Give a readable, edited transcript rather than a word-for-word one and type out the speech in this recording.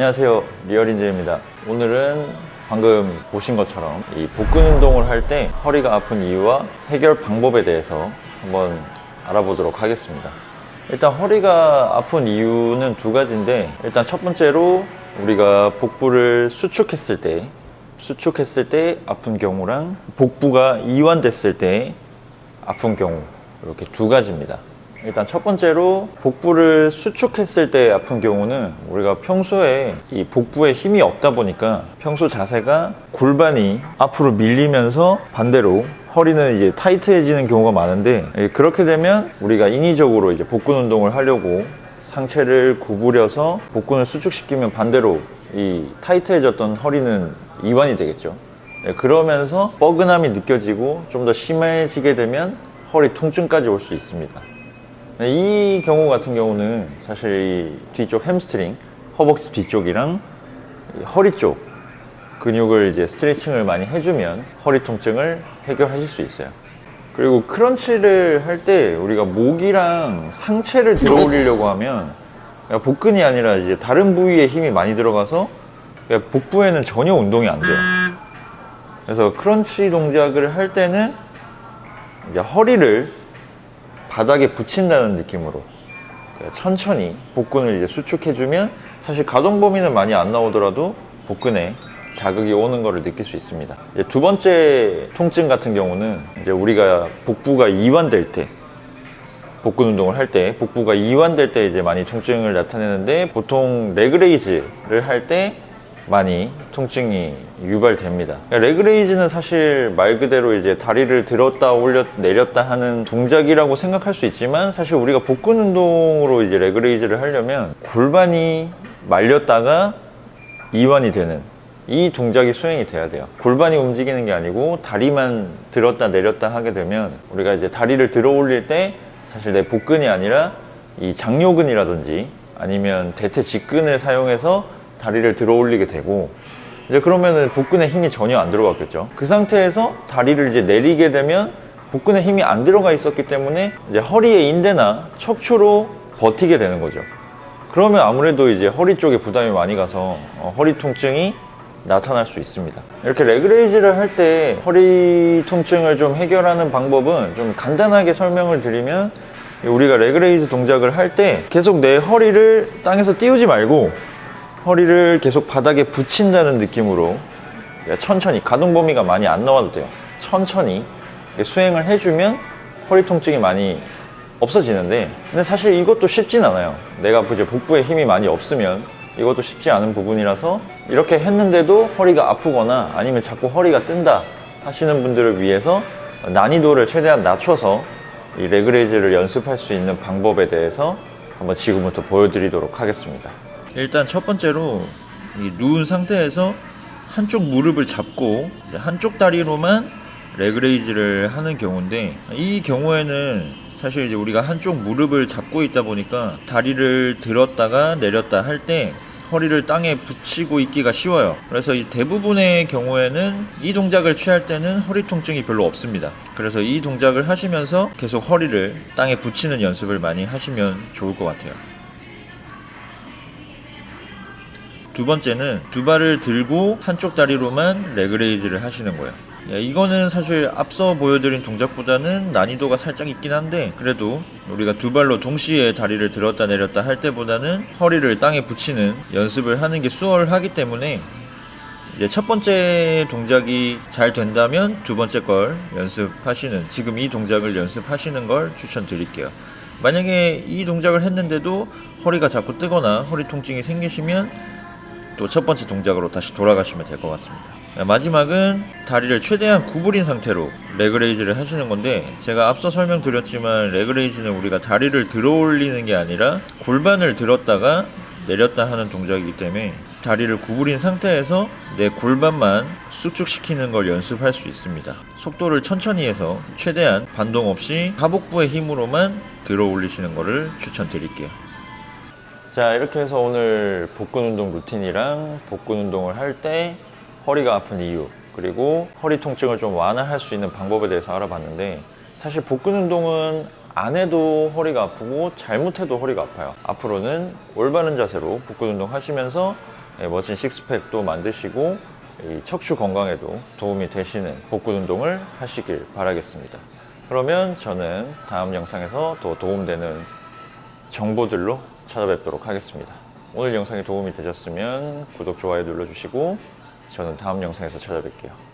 안녕하세요, 리얼인재입니다. 오늘은 방금 보신 것처럼 이 복근 운동을 할 때 허리가 아픈 이유와 해결 방법에 대해서 한번 알아보도록 하겠습니다. 일단 허리가 아픈 이유는 두 가지인데, 일단 첫 번째로 우리가 복부를 수축했을 때 아픈 경우랑 복부가 이완됐을 때 아픈 경우, 이렇게 두 가지입니다. 일단 첫 번째로 복부를 수축했을 때 아픈 경우는 우리가 평소에 이 복부에 힘이 없다 보니까 평소 자세가 골반이 앞으로 밀리면서 반대로 허리는 이제 타이트해지는 경우가 많은데, 그렇게 되면 우리가 인위적으로 이제 복근 운동을 하려고 상체를 구부려서 복근을 수축시키면 반대로 이 타이트해졌던 허리는 이완이 되겠죠. 그러면서 뻐근함이 느껴지고 좀 더 심해지게 되면 허리 통증까지 올 수 있습니다. 이 경우 같은 경우는 사실 이 뒤쪽 햄스트링, 허벅지 뒤쪽이랑 허리 쪽 근육을 이제 스트레칭을 많이 해주면 허리 통증을 해결하실 수 있어요. 그리고 크런치를 할 때 우리가 목이랑 상체를 들어 올리려고 하면 복근이 아니라 이제 다른 부위에 힘이 많이 들어가서 복부에는 전혀 운동이 안 돼요. 그래서 크런치 동작을 할 때는 이제 허리를 바닥에 붙인다는 느낌으로 천천히 복근을 이제 수축해주면 사실 가동 범위는 많이 안 나오더라도 복근에 자극이 오는 것을 느낄 수 있습니다. 이제 두 번째 통증 같은 경우는 이제 우리가 복부가 이완될 때, 복근 운동을 할 때 복부가 이완될 때 이제 많이 통증을 나타내는데, 보통 레그레이즈를 할 때 많이 통증이 유발됩니다. 레그레이즈는 사실 말 그대로 이제 다리를 들었다 내렸다 하는 동작이라고 생각할 수 있지만, 사실 우리가 복근 운동으로 이제 레그레이즈를 하려면 골반이 말렸다가 이완이 되는 이 동작이 수행이 돼야 돼요. 골반이 움직이는 게 아니고 다리만 들었다 내렸다 하게 되면 우리가 이제 다리를 들어 올릴 때 사실 내 복근이 아니라 이 장요근이라든지 아니면 대퇴직근을 사용해서 다리를 들어 올리게 되고, 이제 그러면은 복근에 힘이 전혀 안 들어갔겠죠. 그 상태에서 다리를 이제 내리게 되면 복근에 힘이 안 들어가 있었기 때문에 이제 허리의 인대나 척추로 버티게 되는 거죠. 그러면 아무래도 이제 허리 쪽에 부담이 많이 가서 허리 통증이 나타날 수 있습니다. 이렇게 레그레이즈를 할 때 허리 통증을 좀 해결하는 방법은 좀 간단하게 설명을 드리면, 우리가 레그레이즈 동작을 할 때 계속 내 허리를 땅에서 띄우지 말고 허리를 계속 바닥에 붙인다는 느낌으로 천천히, 가동 범위가 많이 안 나와도 돼요. 천천히 수행을 해주면 허리 통증이 많이 없어지는데, 근데 사실 이것도 쉽진 않아요. 내가 이제 복부에 힘이 많이 없으면 이것도 쉽지 않은 부분이라서, 이렇게 했는데도 허리가 아프거나 아니면 자꾸 허리가 뜬다 하시는 분들을 위해서 난이도를 최대한 낮춰서 이 레그레이즈를 연습할 수 있는 방법에 대해서 한번 지금부터 보여드리도록 하겠습니다. 일단 첫 번째로 이 누운 상태에서 한쪽 무릎을 잡고 한쪽 다리로만 레그레이즈를 하는 경우인데, 이 경우에는 사실 이제 우리가 한쪽 무릎을 잡고 있다 보니까 다리를 들었다가 내렸다 할 때 허리를 땅에 붙이고 있기가 쉬워요. 그래서 이 대부분의 경우에는 이 동작을 취할 때는 허리 통증이 별로 없습니다. 그래서 이 동작을 하시면서 계속 허리를 땅에 붙이는 연습을 많이 하시면 좋을 것 같아요. 두 번째는 두 발을 들고 한쪽 다리로만 레그레이즈를 하시는 거예요. 이거는 사실 앞서 보여드린 동작보다는 난이도가 살짝 있긴 한데, 그래도 우리가 두 발로 동시에 다리를 들었다 내렸다 할 때보다는 허리를 땅에 붙이는 연습을 하는 게 수월하기 때문에, 이제 첫 번째 동작이 잘 된다면 두 번째 걸 연습하시는, 지금 이 동작을 연습하시는 걸 추천드릴게요. 만약에 이 동작을 했는데도 허리가 자꾸 뜨거나 허리 통증이 생기시면 또 첫 번째 동작으로 다시 돌아가시면 될 것 같습니다. 마지막은 다리를 최대한 구부린 상태로 레그레이즈를 하시는 건데, 제가 앞서 설명드렸지만 레그레이즈는 우리가 다리를 들어 올리는 게 아니라 골반을 들었다가 내렸다 하는 동작이기 때문에 다리를 구부린 상태에서 내 골반만 수축시키는 걸 연습할 수 있습니다. 속도를 천천히 해서 최대한 반동 없이 하복부의 힘으로만 들어 올리시는 거를 추천드릴게요. 자, 이렇게 해서 오늘 복근 운동 루틴이랑 복근 운동을 할 때 허리가 아픈 이유, 그리고 허리 통증을 좀 완화할 수 있는 방법에 대해서 알아봤는데, 사실 복근 운동은 안 해도 허리가 아프고 잘못해도 허리가 아파요. 앞으로는 올바른 자세로 복근 운동 하시면서 멋진 식스팩도 만드시고 이 척추 건강에도 도움이 되시는 복근 운동을 하시길 바라겠습니다. 그러면 저는 다음 영상에서 더 도움되는 정보들로 찾아뵙도록 하겠습니다. 오늘 영상이 도움이 되셨으면 구독, 좋아요 눌러주시고 저는 다음 영상에서 찾아뵐게요.